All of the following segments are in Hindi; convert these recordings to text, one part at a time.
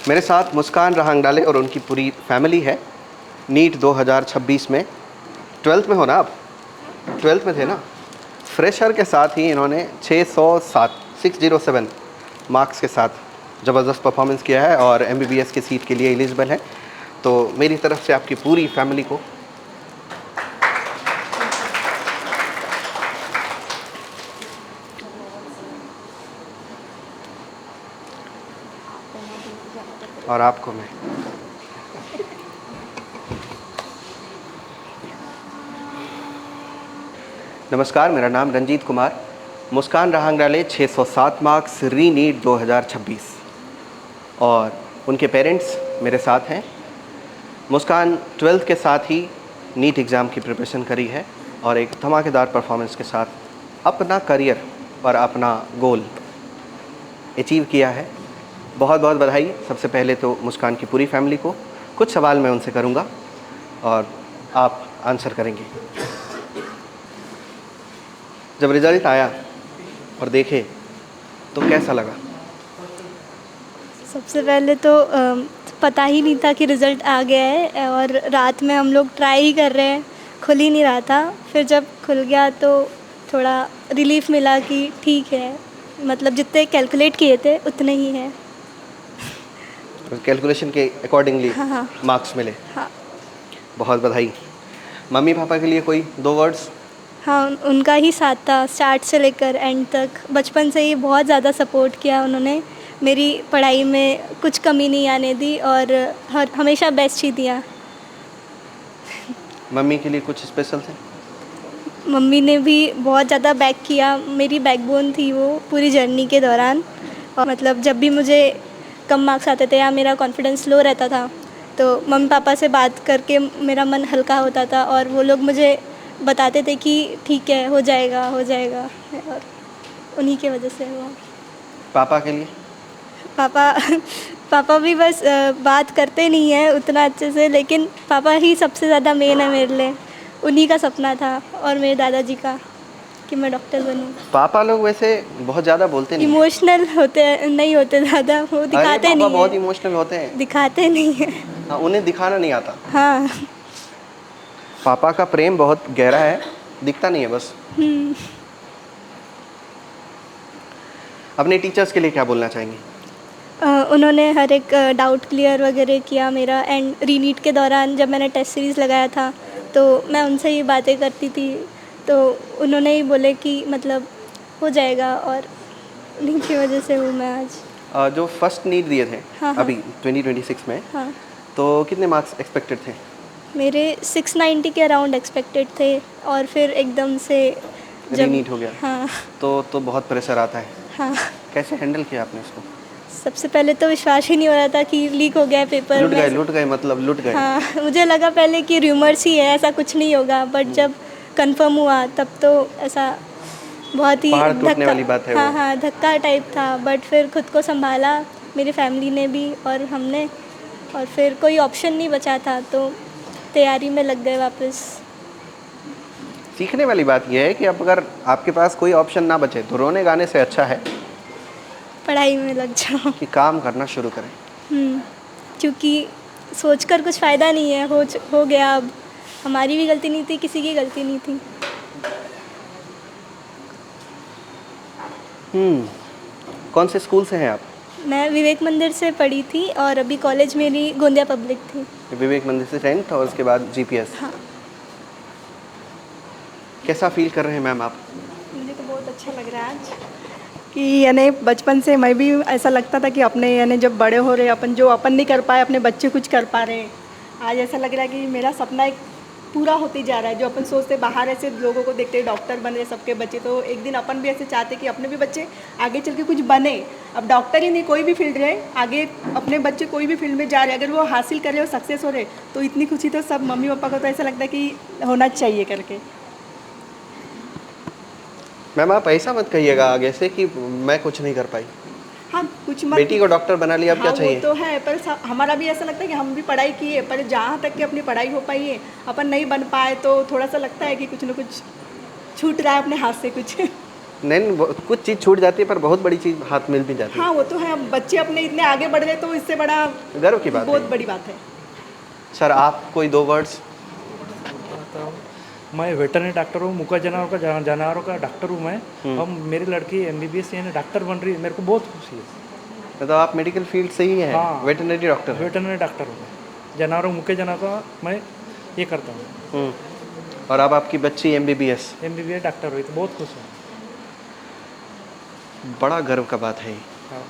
मेरे साथ मुस्कान रहांगडाले और उनकी पूरी फैमिली है। नीट 2026 में 12th में हो ना आप? 12th में थे ना? फ्रेशर के साथ ही इन्होंने 607 मार्क्स के साथ ज़बरदस्त परफॉर्मेंस किया है और MBBS की सीट के लिए एलिजिबल है। तो मेरी तरफ से आपकी पूरी फैमिली को और आपको मैं नमस्कार, मेरा नाम रंजीत कुमार। मुस्कान रहांगडाले 607 मार्क्स री नीट 2026 और उनके पेरेंट्स मेरे साथ हैं। मुस्कान 12th के साथ ही नीट एग्ज़ाम की प्रिपरेशन करी है और एक धमाकेदार परफॉर्मेंस के साथ अपना करियर और अपना गोल अचीव किया है। बहुत बहुत बधाई। सबसे पहले तो मुस्कान की पूरी फैमिली को। कुछ सवाल मैं उनसे करूंगा और आप आंसर करेंगे। जब रिज़ल्ट आया और देखे तो कैसा लगा? सबसे पहले तो पता ही नहीं था कि रिज़ल्ट आ गया है और रात में हम लोग ट्राई ही कर रहे हैं, खुल ही नहीं रहा था। फिर जब खुल गया तो थोड़ा रिलीफ मिला कि ठीक है, मतलब जितने कैलकुलेट किए थे उतने ही हैं। कैलकुलेशन के अकॉर्डिंगली हाँ। मार्क्स मिले। हाँ। बहुत बधाई। मम्मी पापा के लिए कोई 2 वर्ड्स? हाँ, उनका ही साथ था स्टार्ट से लेकर एंड तक। बचपन से ही बहुत ज़्यादा सपोर्ट किया उन्होंने। मेरी पढ़ाई में कुछ कमी नहीं आने दी और हमेशा बेस्ट ही दिया। मम्मी के लिए कुछ स्पेशल थे? मम्मी ने भी बहुत ज़्यादा बैक किया, मेरी बैकबोन थी वो पूरी जर्नी के दौरान। और मतलब जब भी मुझे कम मार्क्स आते थे या मेरा कॉन्फिडेंस लो रहता था तो मम्मी पापा से बात करके मेरा मन हल्का होता था और वो लोग मुझे बताते थे कि ठीक है, हो जाएगा हो जाएगा। और उन्हीं की वजह से हुआ। पापा के लिए? पापा पापा भी बस बात करते नहीं हैं उतना अच्छे से, लेकिन पापा ही सबसे ज़्यादा मेन है मेरे लिए। उन्हीं का सपना था और मेरे दादाजी का कि मैं डॉक्टर बनूं। पापा लोग वैसे बहुत ज़्यादा बोलते नहीं हैं। इमोशनल नहीं होते ज़्यादा, वो अरे दिखाते पापा नहीं बहुत है। इमोशनल होते हैं। दिखाते नहीं है। हाँ, उन्हें दिखाना नहीं आता। हाँ। पापा का प्रेम बहुत गहरा है, दिखता नहीं है बस। अपने टीचर्स के लिए क्या बोलना चाहेंगे? उन्होंने हर एक डाउट क्लियर वगैरह किया मेरा। एंड रीनीट के दौरान जब मैंने टेस्ट सीरीज़ लगाया था तो मैं उनसे ही बातें करती थी, तो उन्होंने ही बोले कि मतलब हो जाएगा और उन्हीं की वजह से हूँ मैं आज। जो फर्स्ट नीट दिए थे हाँ, हाँ। अभी 2026 में, हाँ, तो कितने मार्क्स एक्सपेक्टेड थे? मेरे 690 के अराउंड एक्सपेक्टेड थे और फिर एकदम से जब रीनीट हो गया हाँ। तो बहुत प्रेशर आता है। हाँ, कैसे हैंडल किया आपने इसको? सबसे पहले तो विश्वास ही नहीं हो रहा था कि लीक हो गया है पेपर। लुट गए मतलब लुट गए। हाँ, मुझे लगा पहले कि र्यूमर्स ही है, ऐसा कुछ नहीं होगा। बट जब कंफर्म हुआ तब तो ऐसा बहुत ही पहाड़ टूटने वाली बात है हाँ वो। हाँ, धक्का टाइप था। बट फिर खुद को संभाला, मेरी फैमिली ने भी और हमने, और फिर कोई ऑप्शन नहीं बचा था तो तैयारी में लग गए वापस। सीखने वाली बात यह है कि अब अगर आपके पास कोई ऑप्शन ना बचे तो रोने गाने से अच्छा है पढ़ाई में लग जाओ। कि काम करना शुरू करें। क्योंकि सोचकर कुछ फ़ायदा नहीं है, हो गया अब। हमारी भी गलती नहीं थी, किसी की गलती नहीं थी। कौन से स्कूल से हैं आप? मैं विवेक मंदिर से पढ़ी थी और अभी कॉलेज मेरी गोंदिया पब्लिक थी। विवेक मंदिर से 10th और उसके बाद GPS। हाँ। कैसा फील कर रहे हैं मैम आप? मुझे तो बहुत अच्छा लग रहा है आज कि यानी बचपन से मैं भी ऐसा लगता था कि अपने यानी जब बड़े हो रहे अपन जो अपन नहीं कर पाए अपने बच्चे कुछ कर पा रहे हैं। आज ऐसा लग रहा है कि मेरा सपना एक पूरा होते जा रहा है। जो अपन सोचते बाहर ऐसे लोगों को देखते डॉक्टर बन रहे सबके बच्चे, तो एक दिन अपन भी ऐसे चाहते कि अपने भी बच्चे आगे चल के कुछ बने। अब डॉक्टर ही नहीं, कोई भी फील्ड रहे, आगे अपने बच्चे कोई भी फील्ड में जा रहे, अगर वो हासिल कर रहे हो, सक्सेस हो रहे, तो इतनी खुशी तो सब मम्मी पापा को तो ऐसा लगता है कि होना चाहिए करके। मैम आप ऐसा मत कहिएगा आगे से कि मैं कुछ नहीं कर पाई। हाँ, कुछ मत। बेटी को डॉक्टर बना लिया, अब क्या चाहिए? वो तो है, पर हमारा भी ऐसा लगता है कि हम भी पढ़ाई किए, पर जहाँ तक कि अपनी पढ़ाई हो पाई है अपन नहीं बन पाए तो थोड़ा सा लगता है कि कुछ न कुछ छूट रहा है अपने हाथ से कुछ। नहीं, कुछ चीज़ छूट जाती है पर बहुत बड़ी चीज़ हाथ मिल भी जाती हाँ वो तो है, अब बच्चे अपने इतने आगे बढ़ गए तो इससे बड़ा है, गर्व की बात बहुत है। बड़ी बात है। सर आप कोई 2 वर्ड्स? बताता हूँ। मैं वेटरनरी डॉक्टर हूँ, मुका जानवरों का डॉक्टर हूँ मैं। और मेरी लड़की MBBS यानी डॉक्टर बन रही है, मेरे को बहुत खुशी है। मतलब आप मेडिकल फील्ड से ही हैं? हाँ। वेटरनरी डॉक्टर हैं? वेटरनरी डॉक्टर हूँ मैं, जानवरों मुके जानवर का मैं ये करता हूँ। और अब आपकी बच्ची MBBS? MBBS डॉक्टर हुई तो बहुत खुश हूँ। बड़ा गर्व का बात है ये। हाँ,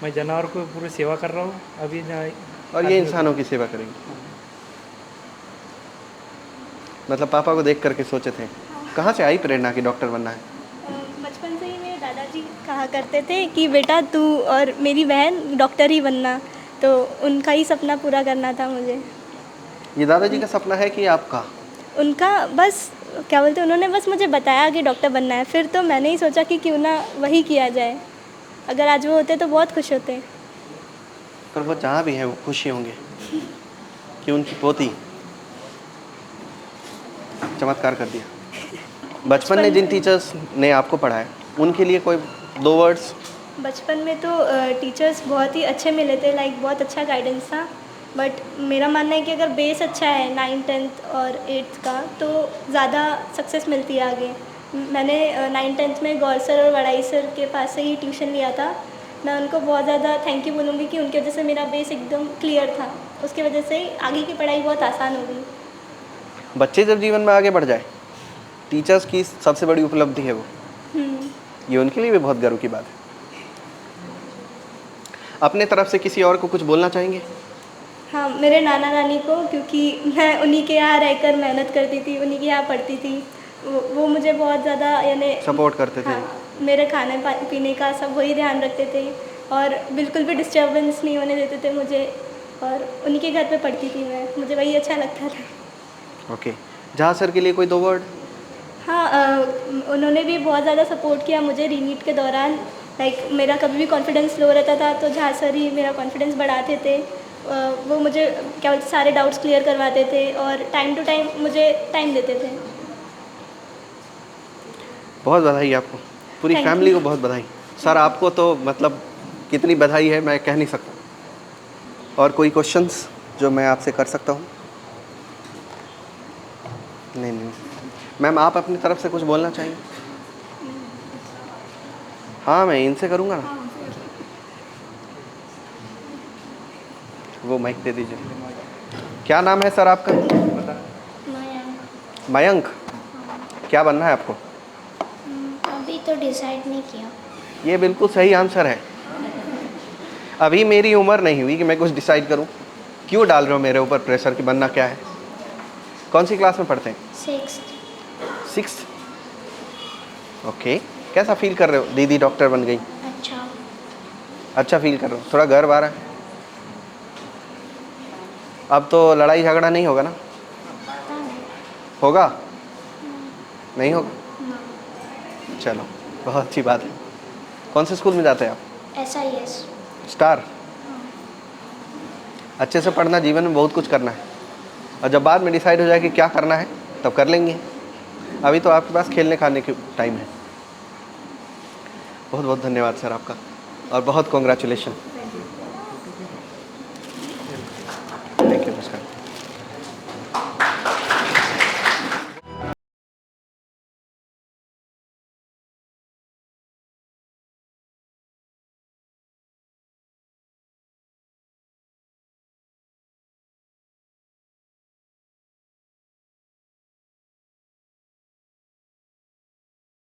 मैं जानवर को पूरी सेवा कर रहा हूँ अभी और ये इंसानों की सेवा करेंगे। मतलब पापा को देख करके सोचे थे? कहाँ से आई प्रेरणा की डॉक्टर बनना है? बचपन से ही मेरे दादाजी कहा करते थे कि बेटा तू और मेरी बहन डॉक्टर ही बनना, तो उनका ही सपना पूरा करना था मुझे। ये दादाजी का सपना है कि आपका? उनका बस क्या बोलते हैं, उन्होंने बस मुझे बताया कि डॉक्टर बनना है, फिर तो मैंने ही सोचा कि क्यों ना वही किया जाए। अगर आज वो होते तो बहुत खुश होते। पर वो जहाँ भी हैं वो खुशी होंगे कि उनकी पोती चमत्कार कर दिया। बचपन में जिन टीचर्स ने आपको पढ़ाया उनके लिए कोई 2 वर्ड्स? बचपन में तो टीचर्स बहुत ही अच्छे मिले थे, लाइक बहुत अच्छा गाइडेंस था। बट मेरा मानना है कि अगर बेस अच्छा है 9th 10th और 8th का तो ज़्यादा सक्सेस मिलती है आगे। मैंने 9th 10th में गौर सर और वड़ाई सर के पास से ही ट्यूशन लिया था। मैं उनको बहुत ज़्यादा थैंक यू बोलूँगी कि उनकी वजह से मेरा बेस एकदम क्लियर था, उसकी वजह से आगे की पढ़ाई बहुत आसान हो गई। बच्चे जब जीवन में आगे बढ़ जाए, टीचर्स की सबसे बड़ी उपलब्धि है वो। ये उनके लिए भी बहुत गर्व की बात है। अपने तरफ से किसी और को कुछ बोलना चाहेंगे? हाँ, मेरे नाना नानी को, क्योंकि मैं उन्हीं के यहाँ रहकर मेहनत करती थी, उन्हीं के यहाँ पढ़ती थी। वो मुझे बहुत ज़्यादा यानी सपोर्ट करते थे? हाँ, मेरे खाने पीने का सब वही ध्यान रखते थे और बिल्कुल भी डिस्टर्बेंस नहीं होने देते थे मुझे, और उन्हीं के घर पे पढ़ती थी मैं, मुझे वही अच्छा लगता था। ओके। जहाँ सर के लिए कोई 2 वर्ड? हाँ, उन्होंने भी बहुत ज़्यादा सपोर्ट किया मुझे रीनीट के दौरान। लाइक मेरा कभी भी कॉन्फिडेंस लो रहता था तो जहाँ सर ही मेरा कॉन्फिडेंस बढ़ाते थे। वो मुझे क्या बोलते सारे डाउट्स क्लियर करवाते थे और टाइम टू टाइम मुझे टाइम देते थे। बहुत बधाई आपको, पूरी Thank फैमिली you. को बहुत बधाई। सर आपको तो मतलब कितनी बधाई है मैं कह नहीं सकता। और कोई क्वेश्चंस जो मैं आपसे कर सकता हूँ? नहीं। मैम आप अपनी तरफ से कुछ बोलना चाहिए? हाँ मैं इनसे करूँगा ना। वो माइक दे दीजिए। क्या नाम है सर आपका? मयंक। क्या बनना है आपको? अभी तो डिसाइड नहीं किया। ये बिल्कुल सही आंसर है। अभी मेरी उम्र नहीं हुई कि मैं कुछ डिसाइड करूं। क्यों डाल रहे हो मेरे ऊपर प्रेशर कि बनना क्या है? कौन सी क्लास में पढ़ते हैं? 6th। ओके। कैसा फील कर रहे हो? दीदी डॉक्टर बन गई। अच्छा फील कर रहे हो? थोड़ा गर्व आ रहा है? अब तो लड़ाई झगड़ा नहीं होगा ना? होगा? नहीं होगा? चलो बहुत अच्छी बात है। कौन से स्कूल में जाते हैं आप? SIS। स्टार। अच्छे से पढ़ना, जीवन में बहुत कुछ करना है और जब बाद में डिसाइड हो जाए कि क्या करना है तब कर लेंगे। अभी तो आपके पास खेलने खाने की टाइम है। बहुत बहुत धन्यवाद सर आपका और बहुत कॉन्ग्रेचुलेशन।